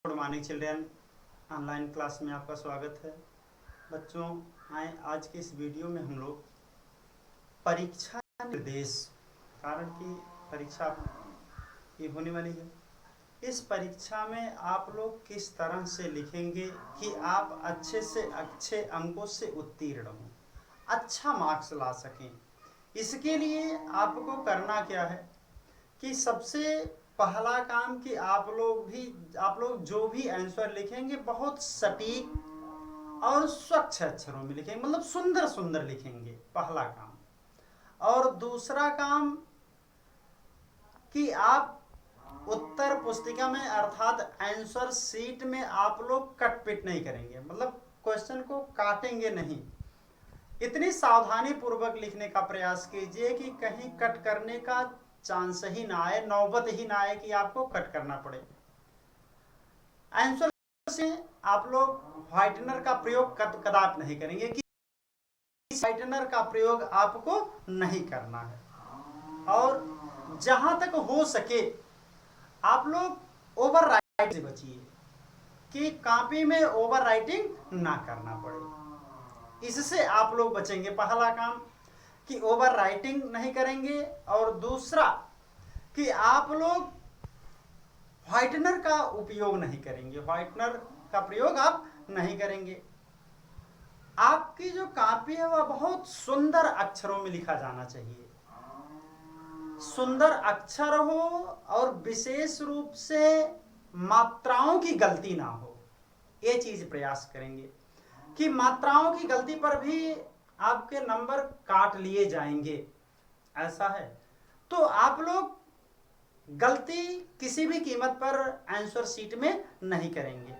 Good morning children. Online class में आपका स्वागत है। बच्चों, आए आज के इस वीडियो में हम लोग परीक्षा निर्देश, कारण कि परीक्षा ये होने वाली है, इस परीक्षा में आप लोग किस तरह से लिखेंगे कि आप अच्छे से अच्छे अंकों से उत्तीर्ण हों, अच्छा मार्क्स ला सकें। इसके लिए आपको करना क्या है कि सबसे पहला काम कि आप लोग जो भी आंसर लिखेंगे बहुत सटीक और स्वच्छ अक्षरों में लिखेंगे, मतलब सुंदर सुंदर लिखेंगे, पहला काम। और दूसरा काम कि आप उत्तर पुस्तिका में अर्थात आंसर शीट में आप लोग कट पिट नहीं करेंगे, मतलब क्वेश्चन को काटेंगे नहीं। इतनी सावधानी पूर्वक लिखने का प्रयास कीजिए कि कहीं कट करने का चांस ही ना आए, नौबत ही ना आए कि आपको कट करना पड़े। आंसर से आप लोग व्हाइटनर का प्रयोग कदापि नहीं करेंगे, कि व्हाइटनर का प्रयोग आपको नहीं करना है। और जहां तक हो सके आप लोग ओवर राइटिंग से बचिए, कि कॉपी में ओवर राइटिंग ना करना पड़े। इससे आप लोग बचेंगे। पहला काम कि ओवर राइटिंग नहीं करेंगे, और दूसरा कि आप लोग व्हाइटनर का उपयोग नहीं करेंगे, व्हाइटनर का प्रयोग आप नहीं करेंगे। आपकी जो कॉपी है वह बहुत सुंदर अक्षरों में लिखा जाना चाहिए, सुंदर अक्षर हो, और विशेष रूप से मात्राओं की गलती ना हो। ये चीज प्रयास करेंगे कि मात्राओं की गलती पर भी आपके नंबर काट लिए जाएंगे। ऐसा है तो आप लोग गलती किसी भी कीमत पर आंसर शीट में नहीं करेंगे।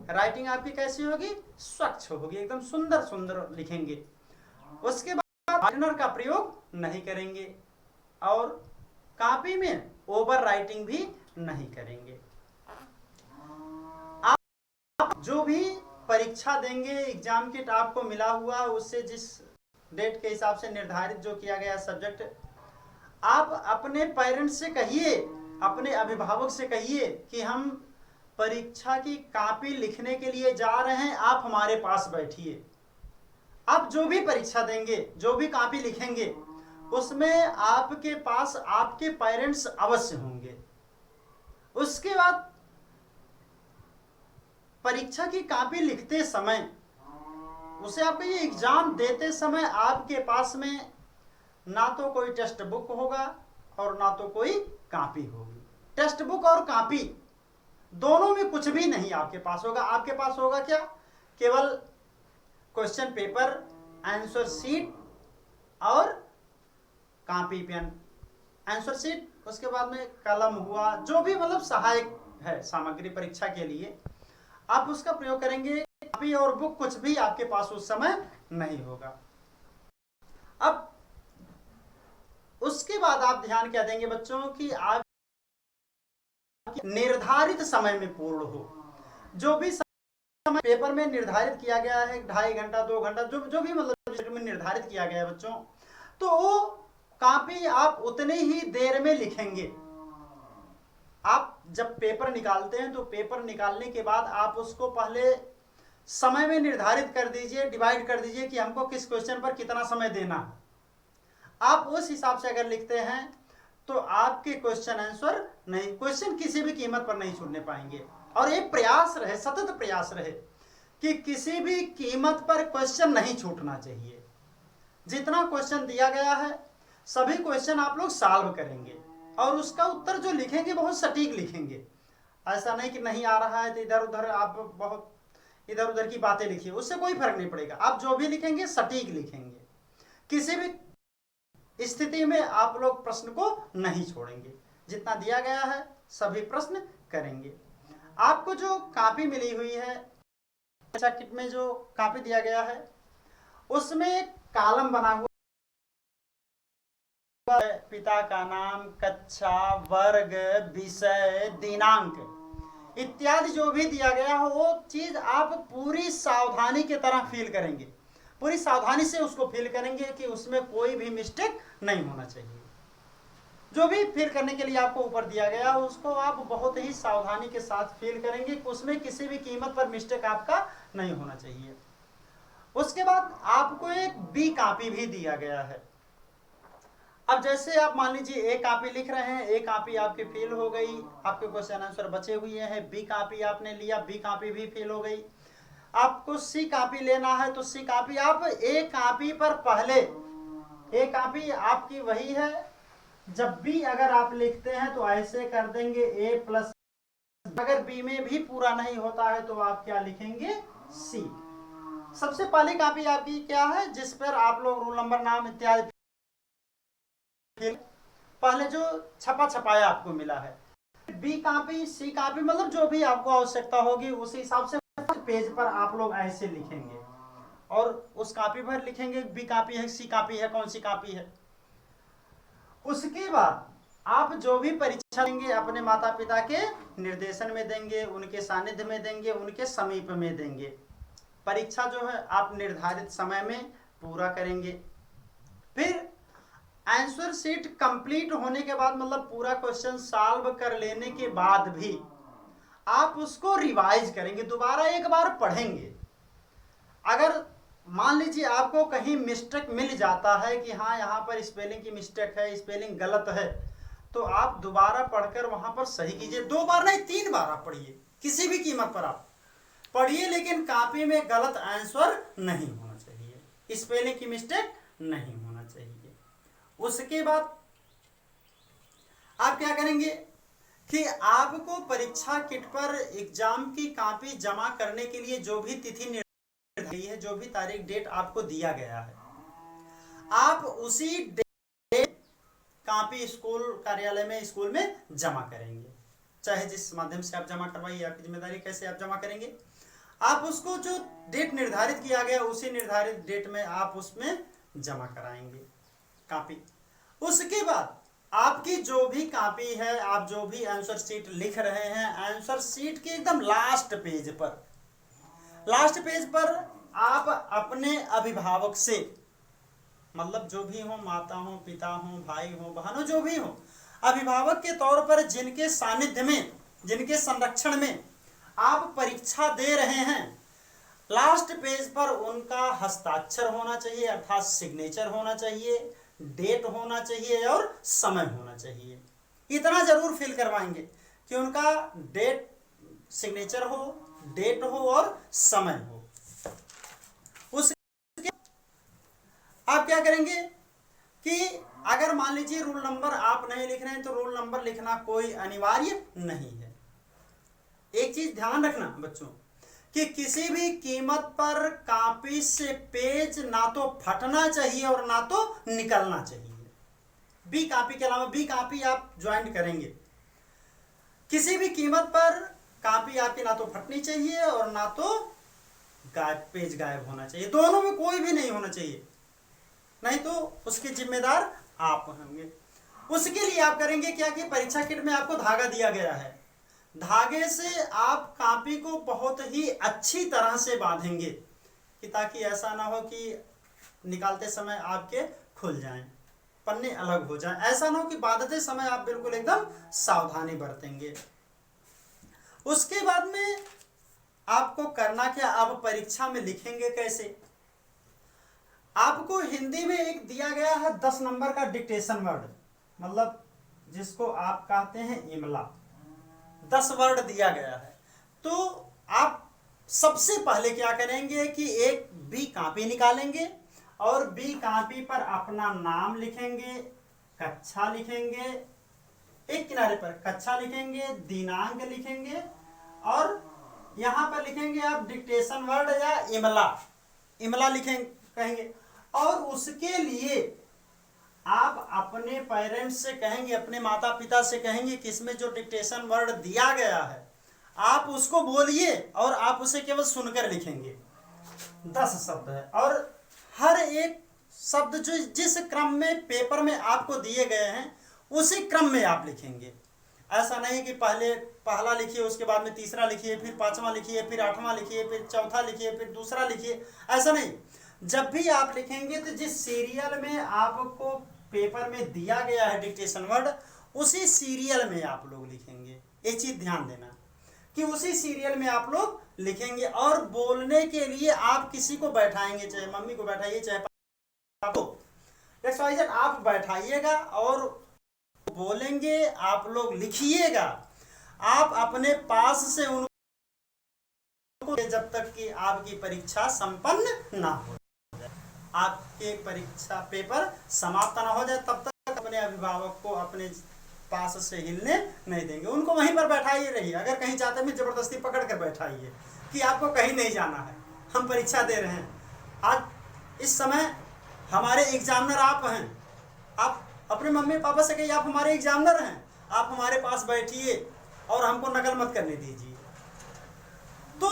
राइटिंग आपकी कैसी होगी? स्वच्छ होगी, एकदम सुंदर सुंदर लिखेंगे। उसके बाद व्हाइटनर का प्रयोग नहीं करेंगे, और कॉपी में ओवर राइटिंग भी नहीं करेंगे। आप जो भी परीक्षा देंगे, एग्जाम किट आपको मिला हुआ, उससे जिस डेट के हिसाब से निर्धारित जो किया गया सब्जेक्ट, आप अपने पेरेंट्स से कहिए, अपने अभिभावक से कहिए कि हम परीक्षा की कॉपी लिखने के लिए जा रहे हैं, आप हमारे पास बैठिए। आप जो भी परीक्षा देंगे, जो भी कॉपी लिखेंगे, उसमें आपके पास आपके पेरेंट्स अवश्य होंगे। उसके बाद परीक्षा की कॉपी लिखते समय, उसे आपको ये एग्जाम देते समय आपके पास में ना तो कोई टेक्स्ट बुक होगा और ना तो कोई कॉपी होगी। टेक्स्ट बुक और कॉपी दोनों में कुछ भी नहीं आपके पास होगा। आपके पास होगा क्या? केवल क्वेश्चन पेपर, आंसर शीट और कॉपी पेन। आंसर शीट, उसके बाद में कलम हुआ, जो भी मतलब सहायक है सामग्री परीक्षा के लिए, आप उसका प्रयोग करेंगे। कॉपी और बुक कुछ भी आपके पास उस समय नहीं होगा। अब उसके बाद आप ध्यान क्या देंगे बच्चों कि आप निर्धारित समय में पूर्ण हो। जो भी समय पेपर में निर्धारित किया गया है, 2.5 घंटा 2 घंटा, जो भी मतलब में निर्धारित किया गया है बच्चों, तो वो कॉपी आप उतने ही देर में लिखेंगे। आप जब पेपर निकालते हैं तो पेपर निकालने के बाद आप उसको पहले समय में निर्धारित कर दीजिए, डिवाइड कर दीजिए कि हमको किस क्वेश्चन पर कितना समय देना है। आप उस हिसाब से अगर लिखते हैं तो आपके क्वेश्चन आंसर नहीं, क्वेश्चन किसी भी कीमत पर नहीं छूटने पाएंगे। और एक प्रयास रहे, सतत प्रयास रहे कि किसी भी कीमत पर क्वेश्चन नहीं छूटना चाहिए। जितना क्वेश्चन दिया गया है सभी क्वेश्चन आप लोग सॉल्व करेंगे, और उसका उत्तर जो लिखेंगे बहुत सटीक लिखेंगे। ऐसा नहीं कि नहीं आ रहा है तो इधर उधर आप बहुत इधर उधर की बातें लिखिए, उससे कोई फर्क नहीं पड़ेगा। आप जो भी लिखेंगे सटीक लिखेंगे, किसी भी स्थिति में आप लोग प्रश्न को नहीं छोड़ेंगे। जितना दिया गया है सभी प्रश्न करेंगे। आपको जो कॉपी मिली हुई है, परीक्षा किट में जो कॉपी दिया गया है, उसमें एक कॉलम बना हुआ है, पिता का नाम, कक्षा, वर्ग, विषय, दिनांक इत्यादि जो भी दिया गया हो, वो चीज आप पूरी सावधानी के तरह फील करेंगे, पूरी सावधानी से उसको फील करेंगे कि उसमें कोई भी मिस्टेक नहीं होना चाहिए। जो भी फिल करने के लिए आपको ऊपर दिया गया उसको आप बहुत ही सावधानी के साथ फिल करेंगे, उसमें किसी भी कीमत पर मिस्टेक आपका नहीं होना चाहिए। उसके बाद आपको एक बी कॉपी भी दिया गया है। अब जैसे आप मान लीजिए ए कॉपी लिख रहे हैं, ए कॉपी आपकी फेल हो गई, आपके क्वेश्चन आंसर बचे हुए हैं, बी कॉपी आपने लिया, बी कॉपी भी फेल हो गई। आपको सी कॉपी लेना है तो सी कॉपी आप ए कॉपी पर पहले, ए कॉपी आपकी वही है, जब भी अगर आप लिखते हैं तो ऐसे कर देंगे ए प्लस, अगर बी में भी पूरा नहीं होता है तो आप क्या लिखेंगे, सी। सबसे पहली कॉपी आपकी क्या है जिस पर आप लोग रोल नंबर, नाम इत्यादि पहले जो छपा छपाया आपको मिला है। बी कॉपी, सी कॉपी, मतलब जो भी आपको आवश्यकता होगी उस हिसाब से पेज पर आप लोग ऐसे लिखेंगे और उस कॉपी पर लिखेंगे बी कॉपी है, सी कॉपी है, कौन सी कॉपी है। उसके बाद आप जो भी परीक्षा देंगे अपने माता पिता के निर्देशन में देंगे, उनके सानिध्य में देंगे, उनके समीप में देंगे। परीक्षा जो है आप निर्धारित समय में पूरा करेंगे। फिर आंसर शीट कंप्लीट होने के बाद, मतलब पूरा क्वेश्चन सॉल्व कर लेने के बाद भी आप उसको रिवाइज करेंगे, दोबारा एक बार पढ़ेंगे। अगर मान लीजिए आपको कहीं मिस्टेक मिल जाता है कि हाँ यहाँ पर स्पेलिंग की मिस्टेक है, स्पेलिंग गलत है, तो आप दोबारा पढ़कर वहां पर सही कीजिए। 2 बार नहीं 3 बार आप पढ़िए, किसी भी कीमत पर आप पढ़िए, लेकिन कॉपी में गलत आंसर नहीं होना चाहिए, स्पेलिंग की मिस्टेक नहीं होना चाहिए। उसके बाद आप क्या करेंगे कि आपको परीक्षा किट पर एग्जाम की कॉपी जमा करने के लिए जो भी तिथि निर्धारित है, जो भी तारीख डेट आपको दिया गया है, आप उसी डेट कॉपी स्कूल कार्यालय में, स्कूल में जमा करेंगे। चाहे जिस माध्यम से आप जमा करवाइए, आपकी जिम्मेदारी, कैसे आप जमा करेंगे, आप उसको जो डेट निर्धारित किया गया उसी निर्धारित डेट में आप उसमें जमा कराएंगे कॉपी। उसके बाद आपकी जो भी कॉपी है, आप जो भी आंसर शीट लिख रहे हैं, आंसर शीट के एकदम लास्ट पेज पर आप अपने अभिभावक से, मतलब जो भी हो, माता हो, पिता हो, भाई हो, बहन हो, जो भी हो, अभिभावक के तौर पर जिनके सानिध्य में, जिनके संरक्षण में आप परीक्षा दे रहे हैं, लास्ट पेज पर उनका हस्ताक्षर होना चाहिए, अर्थात सिग्नेचर होना चाहिए, डेट होना चाहिए और समय होना चाहिए। इतना जरूर फिल करवाएंगे कि उनका डेट, सिग्नेचर हो, डेट हो और समय हो। उसके आप क्या करेंगे कि अगर मान लीजिए रोल नंबर आप नहीं लिख रहे हैं तो रोल नंबर लिखना कोई अनिवार्य नहीं है। एक चीज ध्यान रखना बच्चों कि किसी भी कीमत पर कॉपी से पेज ना तो फटना चाहिए और ना तो निकलना चाहिए। बी कॉपी के अलावा बी कॉपी आप ज्वाइन करेंगे, किसी भी कीमत पर कॉपी आपकी ना तो फटनी चाहिए और ना तो पेज गायब होना चाहिए, दोनों में कोई भी नहीं होना चाहिए, नहीं तो उसके जिम्मेदार आप होंगे। उसके लिए आप करेंगे क्या कि परीक्षा किट में आपको धागा दिया गया है, धागे से आप कॉपी को बहुत ही अच्छी तरह से बांधेंगे कि ताकि ऐसा ना हो कि निकालते समय आपके खुल जाएं, पन्ने अलग हो जाएं, ऐसा ना हो कि बांधते समय आप बिल्कुल एकदम सावधानी बरतेंगे। उसके बाद में आपको करना क्या, आप परीक्षा में लिखेंगे कैसे। आपको हिंदी में एक दिया गया है 10 नंबर का डिक्टेशन वर्ड, मतलब जिसको आप कहते हैं इमला, 10 वर्ड दिया गया है। तो आप सबसे पहले क्या करेंगे कि एक बी कॉपी निकालेंगे और बी कॉपी पर अपना नाम लिखेंगे, कक्षा लिखेंगे, एक किनारे पर कक्षा लिखेंगे, दिनांक लिखेंगे और यहां पर लिखेंगे आप डिक्टेशन वर्ड या इमला लिखेंगे कहेंगे। और उसके लिए आप अपने पेरेंट्स से कहेंगे, अपने माता पिता से कहेंगे कि इसमें जो डिक्टेशन वर्ड दिया गया है आप उसको बोलिए और आप उसे केवल सुनकर लिखेंगे। 10 शब्द है और हर एक शब्द जो जिस क्रम में पेपर में आपको दिए गए हैं उसी क्रम में आप लिखेंगे। ऐसा नहीं कि पहले पहला लिखिए, उसके बाद में तीसरा लिखिए, फिर पांचवा लिखिए, फिर आठवां लिखिए, फिर चौथा लिखिए, फिर दूसरा लिखिए, ऐसा नहीं। जब भी आप लिखेंगे तो जिस सीरियल में आपको पेपर में दिया गया है डिक्टेशन वर्ड, उसी सीरियल में आप लोग लिखेंगे। एक चीज ध्यान देना कि उसी सीरियल में आप लोग लिखेंगे। और बोलने के लिए आप किसी को बैठाएंगे, चाहे मम्मी को बैठाइए चाहे पापा को, XYZ आप बैठाइएगा और बोलेंगे, आप लोग लिखिएगा। आप अपने पास से उनको जब तक कि आपकी परीक्षा संपन्न ना हो जाए, आपके परीक्षा पेपर समाप्त ना हो जाए, तब तक अपने अभिभावक को अपने पास से हिलने नहीं देंगे। उनको वहीं पर बैठाइए रहिए। अगर कहीं जाते में जबरदस्ती पकड़ कर बैठाइए कि आपको कहीं नहीं जाना है, हम परीक्षा दे रहे हैं। आज इस समय हमारे एग्जामिनर आप हैं। आप अपने मम्मी पापा से कहिए आप हमारे एग्जामिनर हैं, आप हमारे पास बैठिए और हमको नकल मत करने दीजिए। तो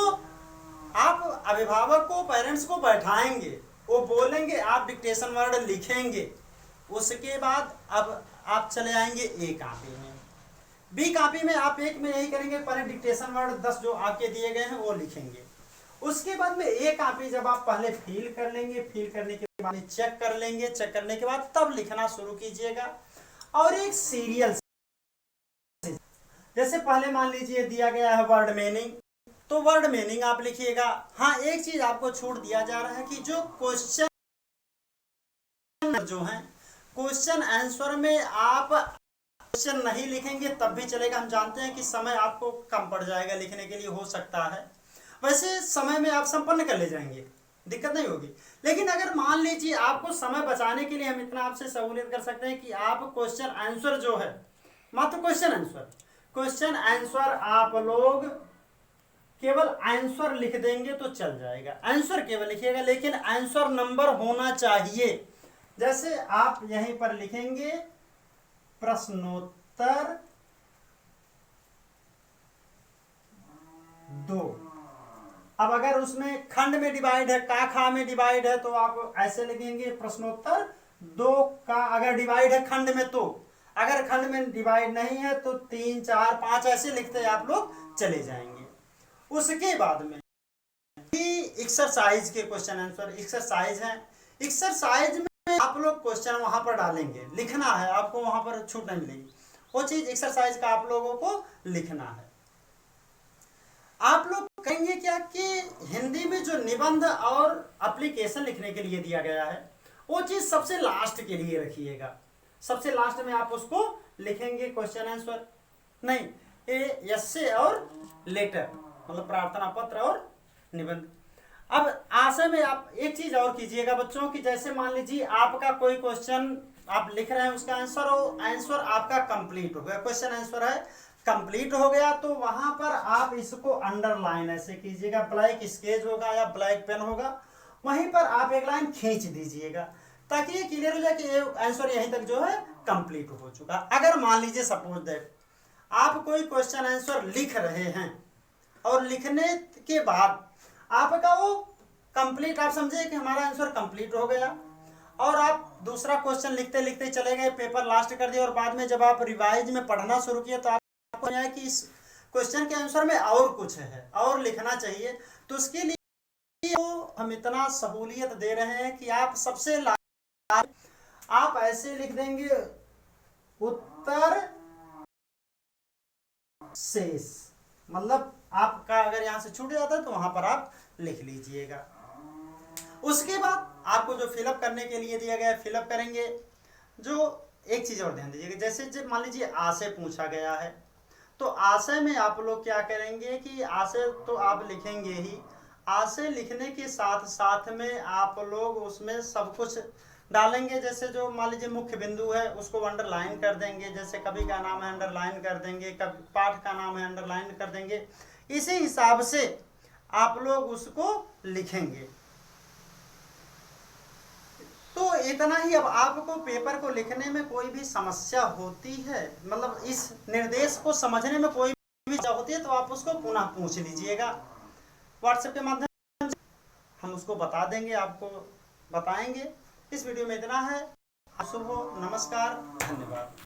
आप अभिभावक को, पेरेंट्स को बैठाएंगे, वो बोलेंगे, आप डिक्टेशन वर्ड लिखेंगे। उसके बाद अब आप चले आएंगे ए कॉपी में। बी कॉपी में आप एक में यही करेंगे, पहले डिक्टेशन वर्ड 10 जो आपके दिए गए हैं वो लिखेंगे। उसके बाद में ए कॉपी जब आप पहले फिल कर लेंगे, फिल करने के बाद चेक कर लेंगे, चेक करने के बाद तब लिखना शुरू कीजिएगा। और एक सीरियल से, जैसे पहले मान लीजिए दिया गया है वर्ड मीनिंग, तो वर्ड मीनिंग आप लिखिएगा। हाँ, एक चीज आपको छूट दिया जा रहा है कि जो क्वेश्चन जो है, क्वेश्चन आंसर में आप क्वेश्चन नहीं लिखेंगे तब भी चलेगा। हम जानते हैं कि समय आपको कम पड़ जाएगा लिखने के लिए, हो सकता है, वैसे समय में आप संपन्न कर ले जाएंगे, दिक्कत नहीं होगी। लेकिन अगर मान लीजिए आपको समय बचाने के लिए हम इतना आपसे सहूलियत कर सकते हैं कि आप क्वेश्चन आंसर जो है, मात्र क्वेश्चन आंसर आप लोग केवल आंसर लिख देंगे तो चल जाएगा। आंसर केवल लिखिएगा, लेकिन आंसर नंबर होना चाहिए। जैसे आप यहीं पर लिखेंगे प्रश्नोत्तर 2। अब अगर उसमें खंड में डिवाइड है, का खा में डिवाइड है, तो आप ऐसे लिखेंगे प्रश्नोत्तर 2 का। अगर डिवाइड है खंड में तो, अगर खंड में डिवाइड नहीं है तो 3, 4, 5 ऐसे लिखते हैं आप लोग चले जाएंगे। उसके बाद में एक्सरसाइज के क्वेश्चन आंसर एक्सरसाइज है। एक्सरसाइज में आप लोग क्वेश्चन वहां पर डालेंगे, लिखना है, आपको वहां पर छूट नहीं मिलेगी। वो चीज एक्सरसाइज का आप लोगों को लिखना है। आप लोग कहेंगे क्या कि हिंदी में जो निबंध और एप्लीकेशन लिखने के लिए दिया गया है, वो चीज सबसे लास्ट के लिए रखिएगा। सबसे लास्ट में आप उसको लिखेंगे क्वेश्चन आंसर, नहीं एसे और लेटर, मतलब प्रार्थना पत्र और निबंध। अब आशा में आप एक चीज और कीजिएगा बच्चों कि जैसे मान लीजिए आपका कोई क्वेश्चन आप लिख रहे हैं, उसका आंसर हो, आंसर आपका कंप्लीट हो गया, क्वेश्चन आंसर है कंप्लीट हो गया, तो वहां पर आप इसको अंडरलाइन ऐसे कीजिएगा, ब्लैक स्केच होगा या ब्लैक पेन होगा, वहीं पर आप एक लाइन खींच दीजिएगा ताकि ये क्लियर हो जाए कि आंसर यहीं तक जो है कंप्लीट हो चुका। अगर मान लीजिए सपोज दैट आप कोई क्वेश्चन आंसर लिख रहे हैं और लिखने के बाद आपका वो कंप्लीट, आप समझे कि हमारा आंसर कंप्लीट हो गया, और आप दूसरा क्वेश्चन लिखते लिखते चले गए, पेपर लास्ट कर दिया, और बाद में जब आप रिवाइज में पढ़ना शुरू किए तो आपको आया कि इस क्वेश्चन के आंसर में और कुछ है और लिखना चाहिए। तो उसके लिए हम इतना सहूलियत दे रहे हैं कि आप सबसे आप ऐसे लिख देंगे उत्तर शेष, मतलब आपका अगर यहां से छूट जाता है तो वहां पर आप लिख लीजिएगा। उसके बाद आपको जो फिलअप करने के लिए दिया गया है फिलअप करेंगे। जो एक चीज और ध्यान दीजिएगा, जैसे जब मान लीजिए आशय पूछा गया है तो आशय में आप लोग क्या करेंगे कि आशय तो आप लिखेंगे ही, आशय लिखने के साथ साथ में आप लोग उसमें सब कुछ डालेंगे। जैसे जो मान लीजिए मुख्य बिंदु है उसको अंडरलाइन कर देंगे, जैसे कवि का नाम है अंडरलाइन कर देंगे, कवि पाठ का नाम है अंडरलाइन कर देंगे। इसी हिसाब से आप लोग उसको लिखेंगे। तो इतना ही। अब आपको पेपर को लिखने में कोई भी समस्या होती है, मतलब इस निर्देश को समझने में कोई भी समस्या होती है तो आप उसको पुनः पूछ लीजिएगा व्हाट्सएप के माध्यम से, हम उसको बता देंगे, आपको बताएंगे। इस वीडियो में इतना है। शुभ हो, नमस्कार, धन्यवाद।